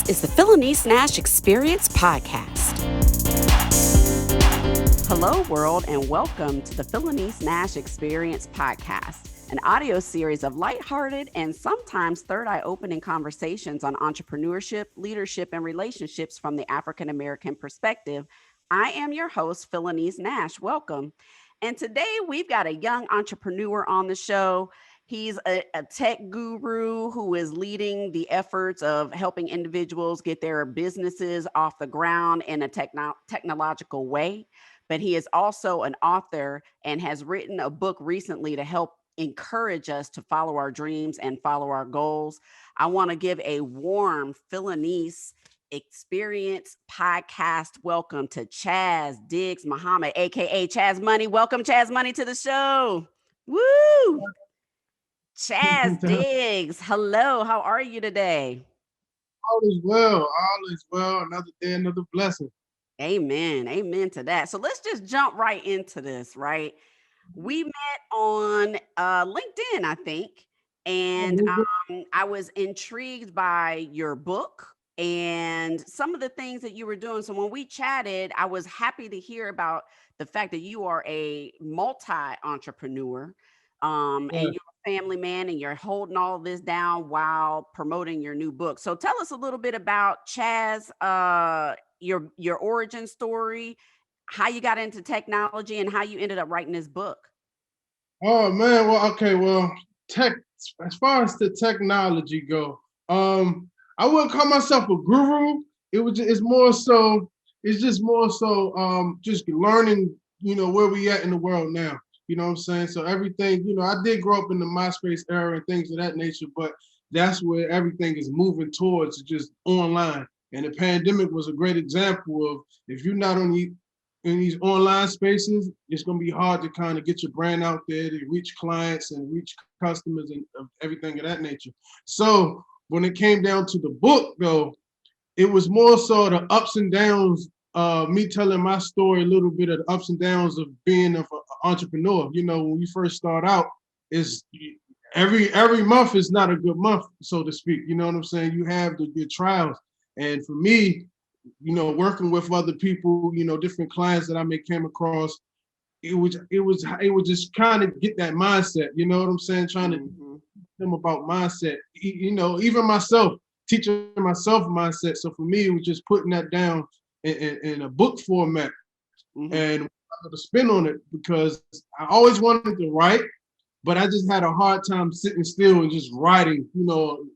is the Phylanice Nashe Experience Podcast. Hello, world, and welcome to the Phylanice Nashe Experience Podcast, an audio series of lighthearted and sometimes third eye opening conversations on entrepreneurship, leadership, and relationships from the African American perspective. I am your host, Phylanice Nashe. Welcome. And today we've got a young entrepreneur on the show. He's a tech guru who is leading the efforts of helping individuals get their businesses off the ground in a technological way. But he is also an author and has written a book recently to help encourage us to follow our dreams and follow our goals. I want to give a warm Phylanice Experience Podcast welcome to Chaz Diggs Muhammad, aka Chaz Money. Welcome, Chaz Money, to the show. Woo! Chaz Diggs, hello. How are you today? All is well. All is well. Another day, another blessing. Amen. Amen to that. So let's just jump right into this, right? We met on LinkedIn, I think, and I was intrigued by your book and some of the things that you were doing. So when we chatted, I was happy to hear about the fact that you are a multi-entrepreneur, and you're a family man, and you're holding all this down while promoting your new book. So tell us a little bit about Chaz, your origin story, how you got into technology, and how you ended up writing this book. Oh man, well, okay, well, as far as the technology go, I wouldn't call myself a guru. It's just more so just learning, where we at in the world now. You know what I'm saying? So everything, I did grow up in the MySpace era and things of that nature, but that's where everything is moving towards, just online. And the pandemic was a great example of, if you're not only in these online spaces, it's going to be hard to kind of get your brand out there to reach clients and reach customers and everything of that nature. So when it came down to the book, though, it was more so the ups and downs, me telling my story, a little bit of the ups and downs of being an entrepreneur. When you first start out, is every month is not a good month, so to speak. You know what I'm saying? You have your trials. And for me, working with other people, different clients that I may came across, it would just kind of get that mindset. You know what I'm saying? Trying to teach them about mindset. Even myself, teaching myself mindset. So for me, it was just putting that down in a book format and to spin on it, because I always wanted to write, but I just had a hard time sitting still and just writing,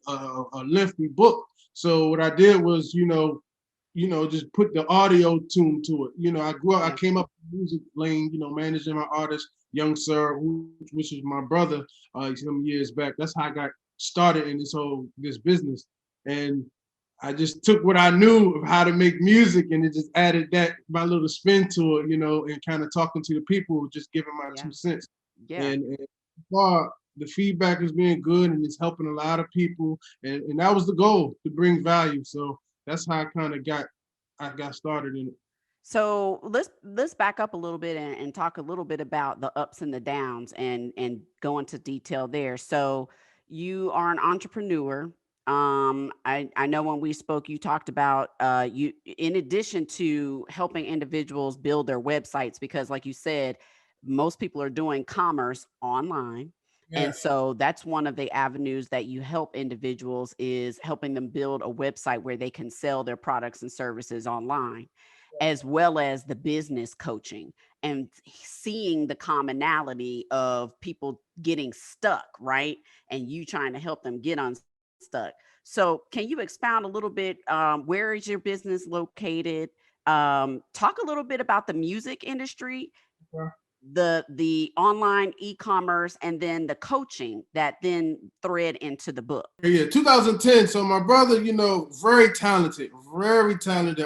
a lengthy book. So what I did was, just put the audio tune to it. I came up in the music lane, managing my artist, Young Sir, which is my brother, some years back. That's how I got started in this business. And I just took what I knew of how to make music and it just added my little spin to it, and kind of talking to the people, just giving my 2 cents. Yeah. And the feedback has been good and it's helping a lot of people. And that was the goal, to bring value. So that's how I got started in it. So let's back up a little bit and talk a little bit about the ups and the downs and go into detail there. So you are an entrepreneur. I know when we spoke, you talked about you, in addition to helping individuals build their websites, because like you said, most people are doing commerce online. And so that's one of the avenues that you help individuals, is helping them build a website where they can sell their products and services online, as well as the business coaching and seeing the commonality of people getting stuck, right? And you trying to help them get unstuck. So can you expound a little bit? Where is your business located? Talk a little bit about the music industry, the online e-commerce, and then the coaching that then thread into the book. Yeah, 2010. So my brother, very talented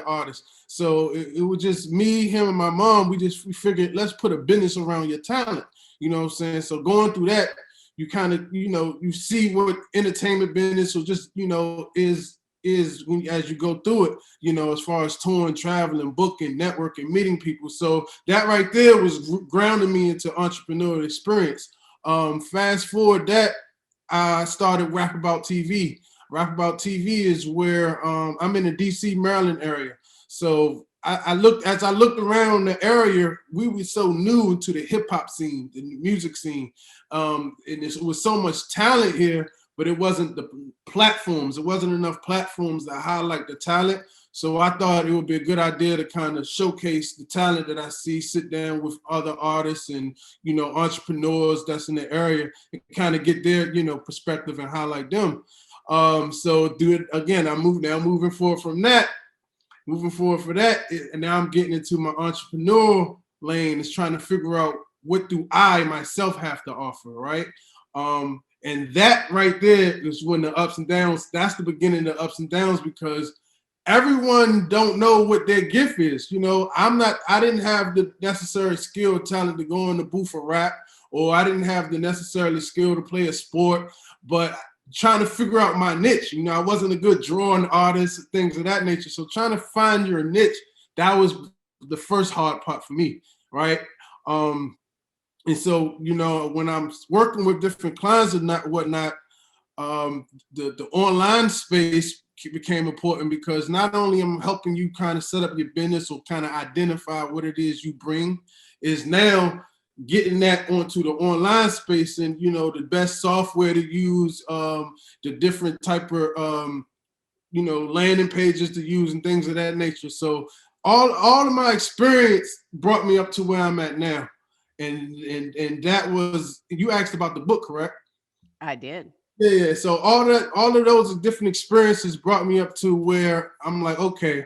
artist. So it was just me, him, and my mom. We figured, let's put a business around your talent. You know what I'm saying? So going through that, you kind of, you see what entertainment business, or just, is as you go through it, as far as touring, traveling, booking, networking, meeting people. So that right there was grounding me into entrepreneurial experience. Fast forward that, I started Rap About TV. Rap About TV is where I'm in the DC, Maryland area. So I looked around the area, we were so new to the hip hop scene, the music scene. And it was so much talent here, but it wasn't the platforms. It wasn't enough platforms to highlight the talent. So I thought it would be a good idea to kind of showcase the talent that I see, sit down with other artists and, entrepreneurs that's in the area and kind of get their, perspective and highlight them. So do it again. Moving forward from that, moving forward for that. And now I'm getting into my entrepreneurial lane is trying to figure out what do I myself have to offer, right? And that right there is when the ups and downs, that's the beginning of the ups and downs because everyone don't know what their gift is. I didn't have the necessary skill or talent to go in the booth for rap, or I didn't have the necessary skill to play a sport, but trying to figure out my niche. I wasn't a good drawing artist, things of that nature. So trying to find your niche, that was the first hard part for me, right? And so, when I'm working with different clients and whatnot, the online space became important because not only am I helping you kind of set up your business or kind of identify what it is you bring, is now getting that onto the online space and, the best software to use, the different type of, landing pages to use and things of that nature. So all of my experience brought me up to where I'm at now. And that was, you asked about the book, correct? I did. Yeah. So all of those different experiences brought me up to where I'm like, okay,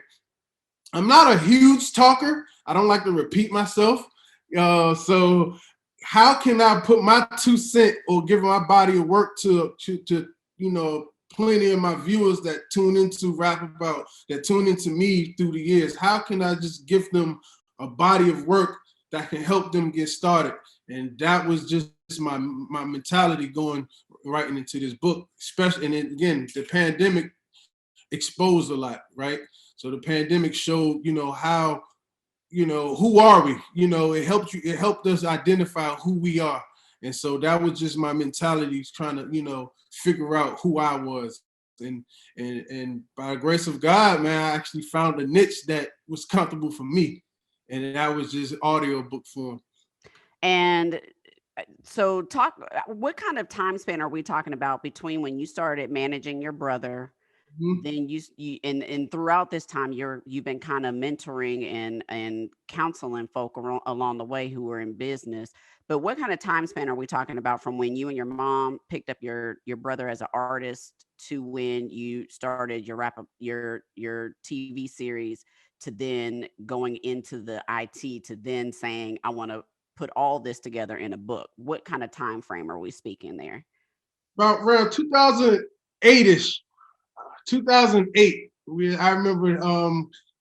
I'm not a huge talker. I don't like to repeat myself. So how can I put my 2 cents or give my body of work to plenty of my viewers that tune into Rap About, that tune into me through the years? How can I just give them a body of work that can help them get started? And that was just my mentality going writing into this book, especially. And then, again, the pandemic exposed a lot, right? So the pandemic showed, how, who are we? It helped us identify who we are. And so that was just my mentality, trying to, figure out who I was. And by the grace of God, man, I actually found a niche that was comfortable for me. And that was just audiobook form. And so what kind of time span are we talking about between when you started managing your brother, Mhm. then and throughout this time you've been kind of mentoring and counseling folk along the way who were in business. But what kind of time span are we talking about from when you and your mom picked up your brother as an artist to when you started your your TV series to then going into the IT to then saying I want to put all this together in a book? What kind of time frame are we speaking there? About around 2008-ish, 2008. I remember,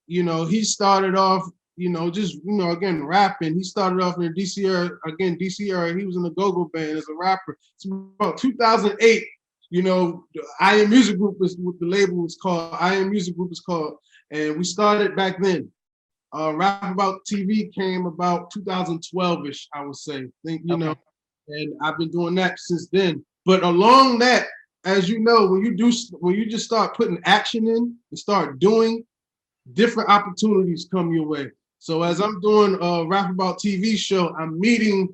he started off, just, again, rapping. He started off in the DC area, again, DC area. He was in the go-go band as a rapper. It's about 2008, the I Am Music Group is what the label was called. I Am Music Group is called. And we started back then. Rap About TV came about 2012-ish, I would say. Okay. And I've been doing that since then. But along that, as you know, when you just start putting action in and start doing, different opportunities come your way. So as I'm doing a Rap About TV show, I'm meeting,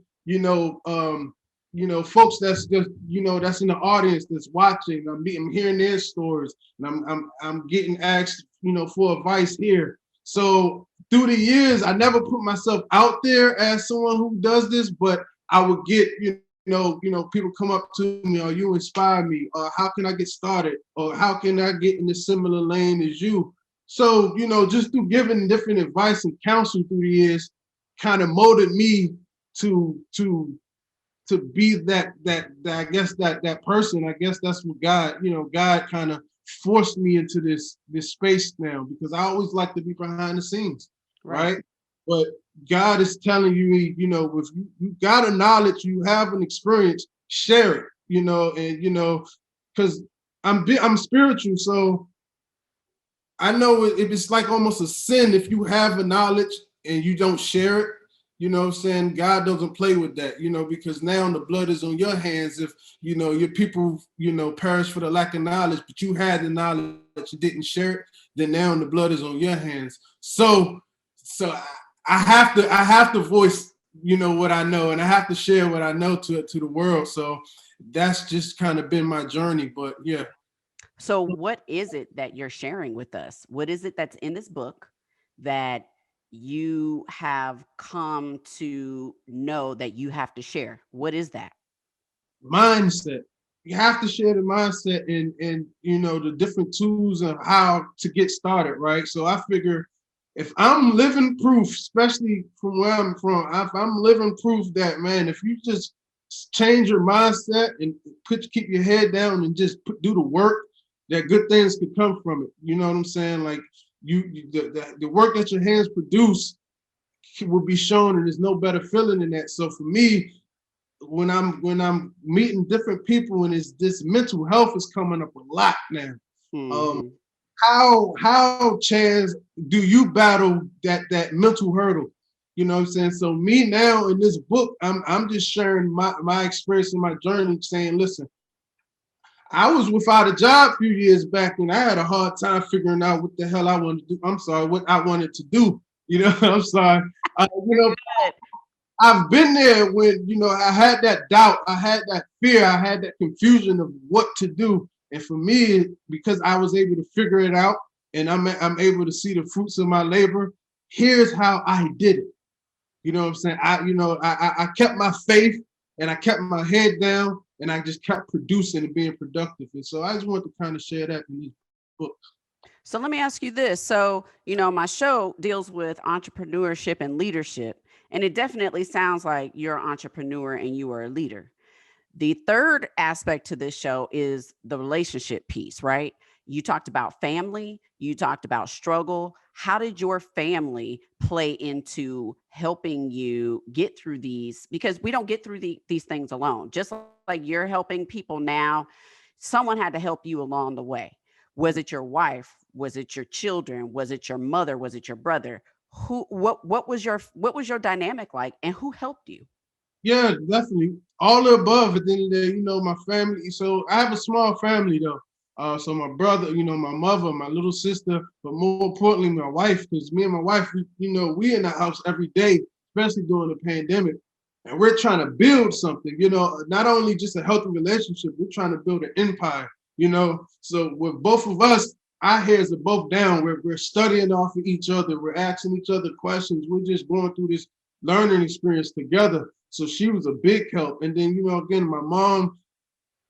folks that's just, that's in the audience that's watching. I'm hearing their stories, and I'm getting asked, for advice here. So through the years, I never put myself out there as someone who does this, but I would get, people come up to me, or you inspire me, or how can I get started, or how can I get in a similar lane as you? So, just through giving different advice and counsel through the years, kind of molded me to be that I guess that person. I guess that's what God kind of forced me into this space now, because I always like to be behind the scenes, Right. right? But God is telling you, if you got a knowledge, you have an experience, share it, and because I'm spiritual, so I know it's like almost a sin if you have a knowledge and you don't share it. You know what I'm saying? God doesn't play with that, because now the blood is on your hands if, your people, perish for the lack of knowledge, but you had the knowledge, you didn't share it, then now the blood is on your hands. So I have to voice, what I know, and I have to share what I know to the world. So that's just kind of been my journey. But yeah. So, what is it that you're sharing with us? What is it that's in this book that you have come to know that you have to share? What is that? Mindset. You have to share the mindset and the different tools of how to get started, right? So I figure if I'm living proof, especially from where I'm from, if I'm living proof that, man, if you just change your mindset and keep your head down and just do the work, that good things could come from it. You know what I'm saying? Like the work that your hands produce will be shown, and there's no better feeling than that. So for me, when I'm meeting different people, and it's this mental health is coming up a lot now. Um, Hmm. how Chance do you battle that mental hurdle? You know what I'm saying? So me now in this book, I'm just sharing my experience and my journey, saying, listen, I was without a job a few years back, and I had a hard time figuring out what the hell I wanted to do. I'm sorry, what I wanted to do. I'm sorry. Good. I've been there when, I had that doubt, I had that fear, I had that confusion of what to do. And for me, because I was able to figure it out, and I'm able to see the fruits of my labor, here's how I did it. You know what I'm saying? I kept my faith, and I kept my head down, and I just kept producing and being productive. And so I just want to kind of share that in this book. So let me ask you this. So, my show deals with entrepreneurship and leadership, and it definitely sounds like you're an entrepreneur and you are a leader. The third aspect to this show is the relationship piece, right? You talked about family, you talked about struggle. How did your family play into helping you get through these? Because we don't get through these things alone. Just like you're helping people now, someone had to help you along the way. Was it your wife? Was it your children? Was it your mother? Was it your brother? What was your dynamic like, and who helped you? Yeah, definitely. All the above. At the end of the day, my family. So I have a small family though. So my brother, my mother, my little sister, but more importantly, my wife, because me and my wife, we in the house every day, especially during the pandemic, and we're trying to build something. Not only just a healthy relationship, we're trying to build an empire. So with both of us, our hairs are both down. We're studying off of each other. We're asking each other questions. We're just going through this learning experience together. So she was a big help. And then, again, my mom,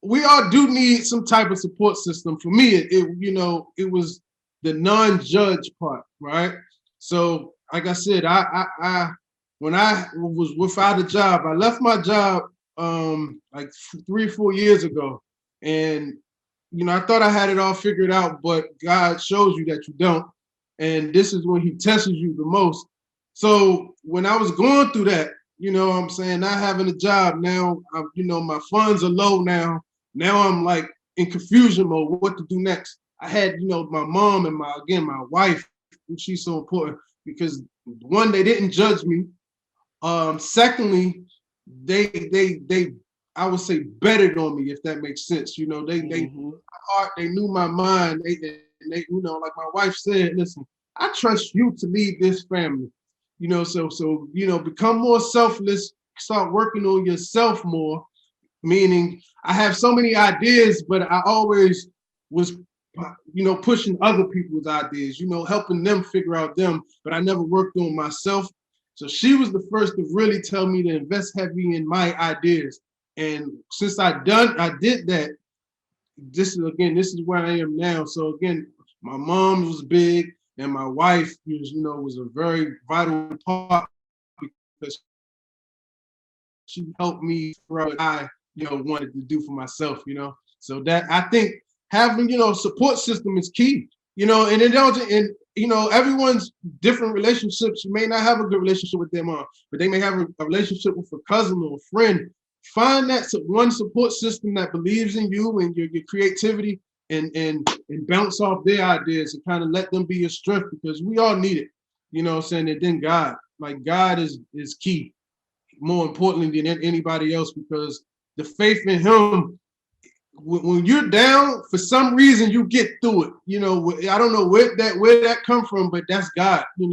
we all do need some type of support system. For me, it was the non-judge part, right? So, like I said, I when I was without a job, I left my job like 3 or 4 years ago, and I thought I had it all figured out, but God shows you that you don't, and this is when He tests you the most. So when I was going through that, what I'm saying, not having a job now, my funds are low now. Now I'm like in confusion mode, what to do next. I had, my mom and my wife, and she's so important because one, they didn't judge me. Secondly, they I would say betted on me, if that makes sense. They Hmm. my heart, they knew my mind. They like my wife said, listen, I trust you to lead this family. So become more selfless, start working on yourself more, meaning I have so many ideas, but I always was, pushing other people's ideas, helping them figure out them, but I never worked on myself. So she was the first to really tell me to invest heavy in my ideas. And since I did that, this is where I am now. So again, my mom was big, and my wife was a very vital part because she helped me through what I wanted to do for myself. So that I think having support system is key. And it don't and everyone's different relationships. You may not have a good relationship with their mom, but they may have a relationship with a cousin or a friend. Find that one support system that believes in you and your creativity, and bounce off their ideas and kind of let them be your strength, because we all need it. You know what I'm saying? And then God. Like God is key, more importantly than anybody else, because the faith in Him. When you're down, for some reason you get through it. I don't know where that come from, but that's God. When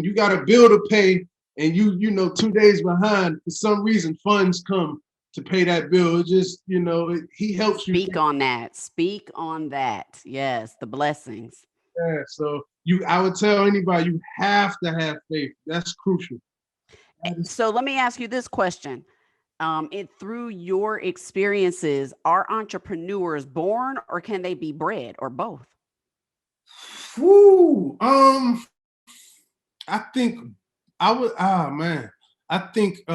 you got a bill to pay and you 2 days behind, for some reason funds come to pay that bill. It just He helps you. Speak on that. Speak on that. Yes, the blessings. Yeah, so I would tell anybody, you have to have faith. That's crucial. That is, So let me ask you this question. It through your experiences, are entrepreneurs born or can they be bred or both? whew, I think I would. Ah, man, I think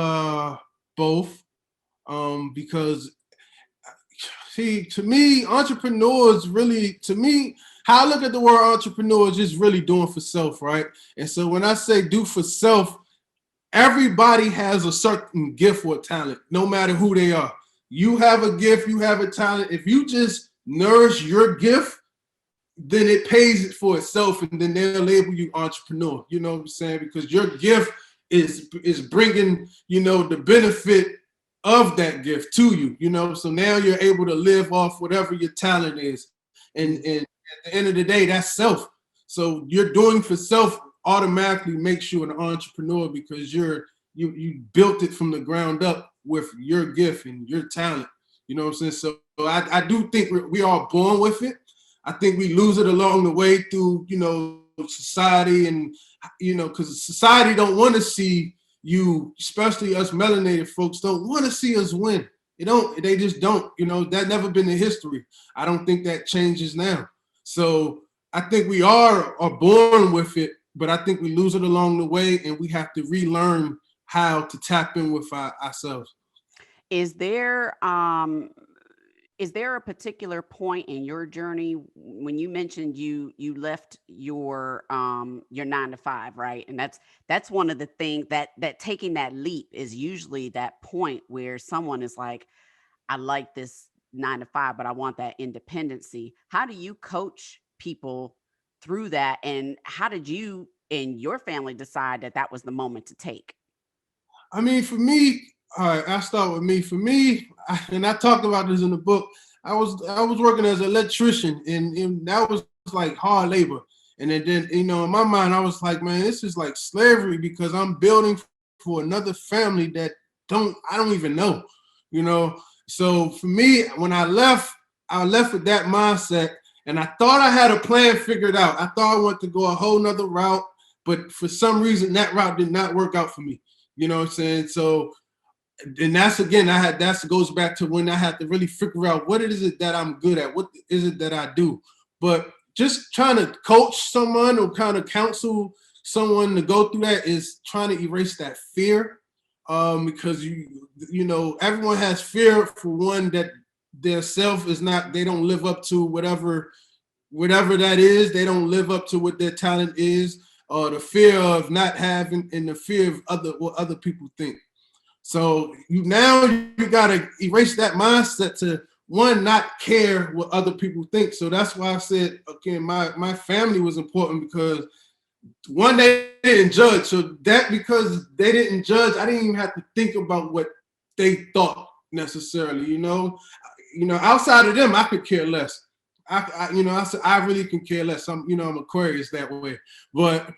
both. Because see, to me, entrepreneurs really, to me, how I look at the word entrepreneur is just really doing for self, right? And so when I say do for self, everybody has a certain gift or talent, no matter who they are. You have a gift, you have a talent. If you just nourish your gift, then it pays it for itself, and then they'll label you entrepreneur. You know what I'm saying? Because your gift is bringing the benefit of that gift to you. So now you're able to live off whatever your talent is, and at the end of the day, that's self. So you're doing for self automatically makes you an entrepreneur, because you built it from the ground up with your gift and your talent. You know what I'm saying? So I do think we are born with it. I think we lose it along the way through, society, and, because society don't want to see you, especially us melanated folks, don't want to see us win. They just don't, that never been in history. I don't think that changes now. So I think we are born with it, but I think we lose it along the way, and we have to relearn how to tap in with ourselves. Is there is there a particular point in your journey when you mentioned you left your 9 to 5, right? And that's one of the things that taking that leap is usually that point where someone is like, I like this 9 to 5, but I want that independency. How do you coach people through that? And how did you and your family decide that that was the moment to take? I mean, for me, all right, I'll start with me. For me, and I talked about this in the book. I was working as an electrician, and that was like hard labor. And then in my mind, I was like, man, this is like slavery, because I'm building for another family that I don't even know, you know. So for me, when I left with that mindset, and I thought I had a plan figured out. I thought I wanted to go a whole nother route, but for some reason that route did not work out for me. You know what I'm saying? So, and that's again, that goes back to when I had to really figure out what is it that I'm good at, what is it that I do. But just trying to coach someone or kind of counsel someone to go through that is trying to erase that fear, because everyone has fear, for one, that their self is not, they don't live up to whatever that is. They don't live up to what their talent is, or the fear of not having, and the fear of what other people think. So you gotta erase that mindset to, one, not care what other people think. So that's why I said again, my family was important, because one, they didn't judge. So that, because they didn't judge, I didn't even have to think about what they thought necessarily. Outside of them, I could care less. I said I really can care less. I'm Aquarius that way, but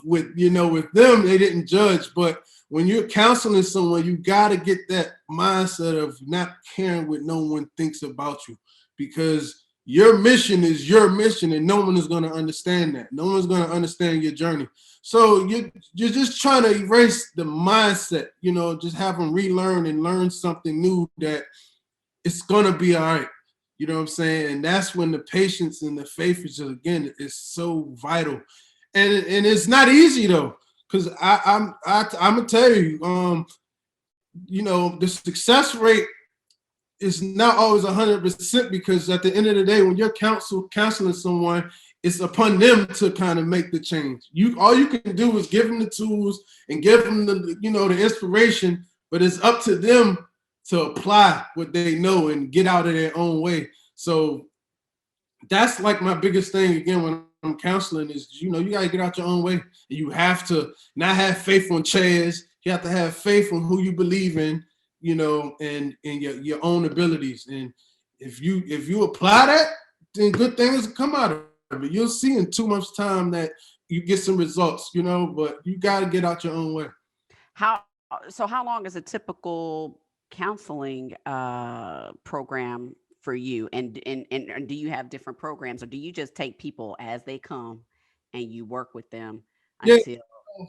with them, they didn't judge. But when you're counseling someone, you got to get that mindset of not caring what no one thinks about you, because your mission is your mission, and no one is going to understand that. No one's going to understand your journey. So you're just trying to erase the mindset, just have them relearn and learn something new, that it's going to be all right. You know what I'm saying? And that's when the patience and the faith is just, again, is so vital. And it's not easy though, because I'm gonna tell you, the success rate is not always 100%, because at the end of the day, when you're counseling someone, it's upon them to kind of make the change. All you can do is give them the tools and give them the inspiration, but it's up to them to apply what they know and get out of their own way. So that's like my biggest thing, again, when counseling is, you got to get out your own way. You have to not have faith on chairs. You have to have faith on who you believe in, and your own abilities. And if you apply that, then good things come out of it. You'll see in 2 months' time that you get some results, but you got to get out your own way. How so how long is a typical counseling program for you? And do you have different programs, or do you just take people as they come and you work with them Yeah. until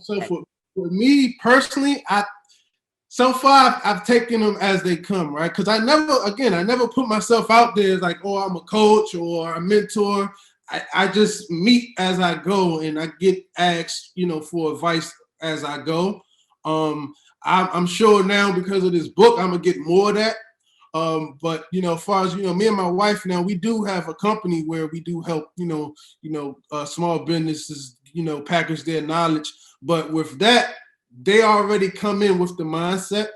So uh, for me personally, so far I've taken them as they come, right? Because I never put myself out there as like, oh, I'm a coach or a mentor. I just meet as I go, and I get asked, for advice as I go. I'm sure now because of this book, I'm gonna get more of that. But as far as me and my wife now, we do have a company where we do help, small businesses, package their knowledge. But with that, they already come in with the mindset.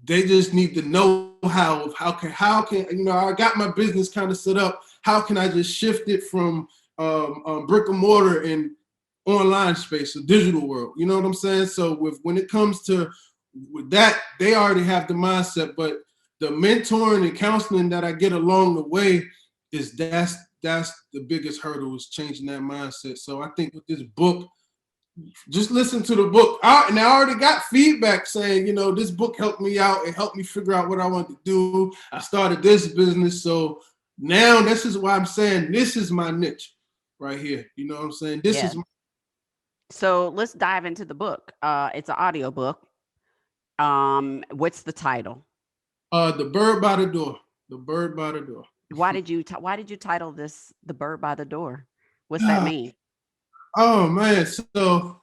They just need to know how can I got my business kind of set up. How can I just shift it from brick and mortar and online space, a digital world? You know what I'm saying? So when it comes to with that, they already have the mindset. But the mentoring and counseling that I get along the way that's the biggest hurdle, is changing that mindset. So I think with this book, just listen to the book. And I already got feedback saying, this book helped me out. It helped me figure out what I want to do. I started this business. So now this is why I'm saying this is my niche right here. You know what I'm saying? This yeah. is So let's dive into the book. It's an audiobook. What's the title? The Bird by the Door. The Bird by the Door. Why did you title this The Bird by the Door? What's that mean? Oh man, so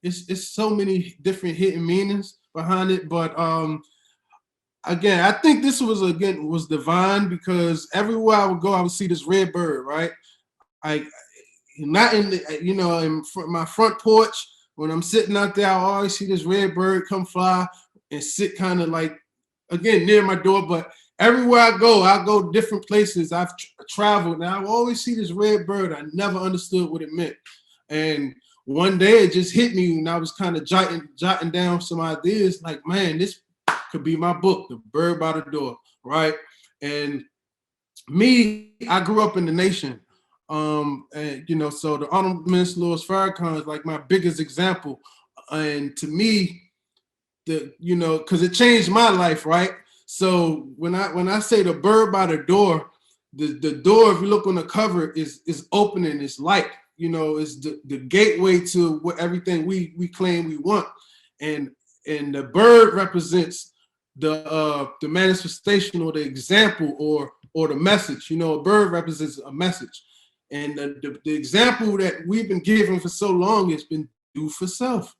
it's so many different hidden meanings behind it. But again, I think this was divine, because everywhere I would go, I would see this red bird, right? I not in the my front porch. When I'm sitting out there, I always see this red bird come fly and sit kind of like, again, near my door. But everywhere I go different places. I've traveled, and I always see this red bird. I never understood what it meant. And one day it just hit me when I was kind of jotting down some ideas. Like, man, this could be my book, The Bird by the Door, right? And me, I grew up in the nation. And so the Honorable Minister Louis Farrakhan is like my biggest example. And to me, because it changed my life, right? So when I say the bird by the door, the door, if you look on the cover, is opening, it's light, is the gateway to what everything we claim we want. And the bird represents the manifestation, or the example, or the message. A bird represents a message. And the example that we've been given for so long has been do for self.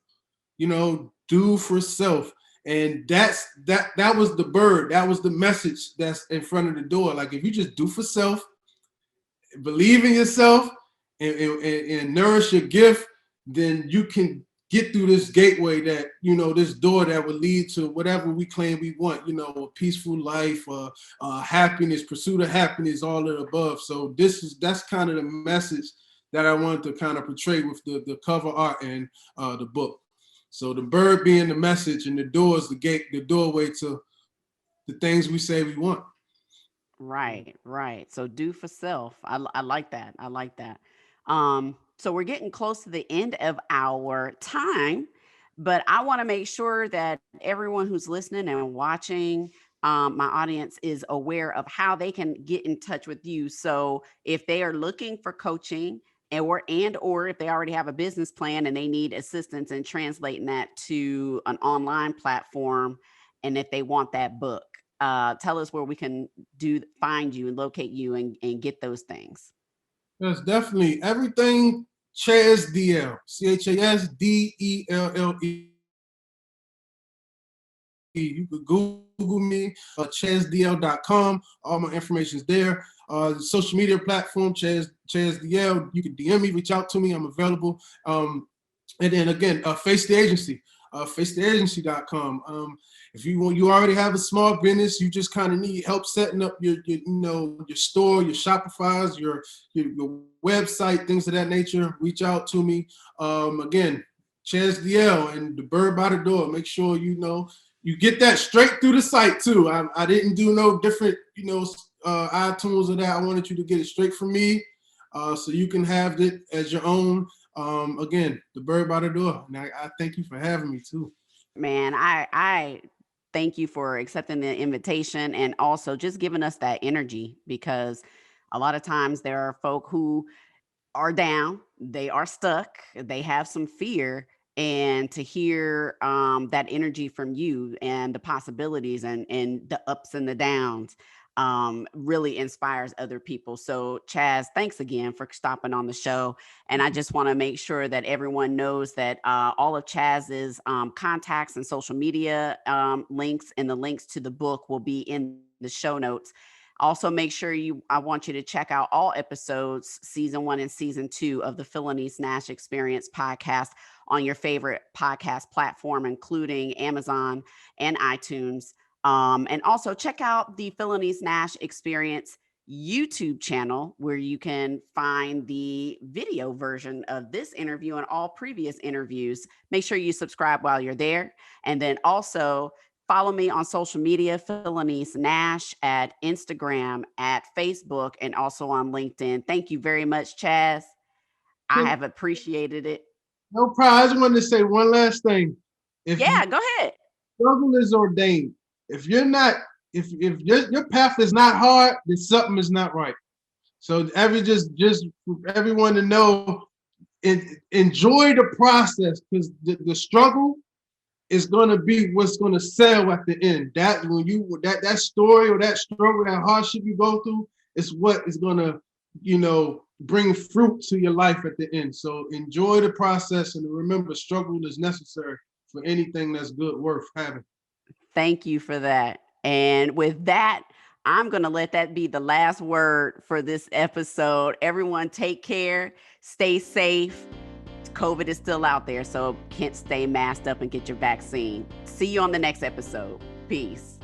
Do for self. And that was the bird. That was the message that's in front of the door. Like, if you just do for self, believe in yourself, and nourish your gift, then you can get through this gateway, that this door that would lead to whatever we claim we want. A peaceful life, happiness, pursuit of happiness, all of the above. So that's kind of the message that I wanted to kind of portray with the cover art and the book. So the bird being the message, and the door is the gate, the doorway to the things we say we want. Right, right. So do for self. I like that. I like that. So we're getting close to the end of our time, but I want to make sure that everyone who's listening and watching, my audience, is aware of how they can get in touch with you. So if they are looking for coaching, or if they already have a business plan and they need assistance in translating that to an online platform, and if they want that book, tell us where we can find you and locate you and get those things. That's definitely everything. Chaz DL, CHASDELLE. You could Google me, chazdl.com. All my information is there. Social media platform, ChazDL. You can DM me, reach out to me. I'm available. And then again, Face the Agency. facetheagency.com. If you already have a small business, you just kind of need help setting up your store, your Shopify's, your website, things of that nature, reach out to me. Again, Chaz DL and the bird by the door. Make sure you get that straight through the site too. I didn't do no different, iTunes or that. I wanted you to get it straight from me, so you can have it as your own. Again, the bird by the door. And I thank you for having me too. Man, I thank you for accepting the invitation and also just giving us that energy, because a lot of times there are folk who are down, they are stuck, they have some fear. And to hear that energy from you and the possibilities and the ups and the downs really inspires other people. So, Chaz, thanks again for stopping on the show. And I just want to make sure that everyone knows that all of Chaz's contacts and social media links and the links to the book will be in the show notes. Also, make sure I want you to check out all episodes, season 1 and season 2 of the Phylanice Nashe Experience podcast on your favorite podcast platform, including Amazon and iTunes. And also check out the Phylanice Nashe Experience YouTube channel, where you can find the video version of this interview and all previous interviews. Make sure you subscribe while you're there. And then also follow me on social media, Phylanice Nashe, at Instagram, at Facebook, and also on LinkedIn. Thank you very much, Chaz. I have appreciated it. No problem. I just wanted to say one last thing. If you Yeah, go ahead. struggle is ordained, if you're not, if your path is not hard, then something is not right. So just for everyone to know, enjoy the process, because the struggle is going to be what's going to sell at the end. That when you that story or that struggle, that hardship you go through, is what is going to bring fruit to your life at the end. So enjoy the process, and remember, struggle is necessary for anything that's good worth having. Thank you for that. And with that, I'm going to let that be the last word for this episode. Everyone, take care, stay safe. COVID is still out there, so can't stay masked up and get your vaccine. See you on the next episode. Peace.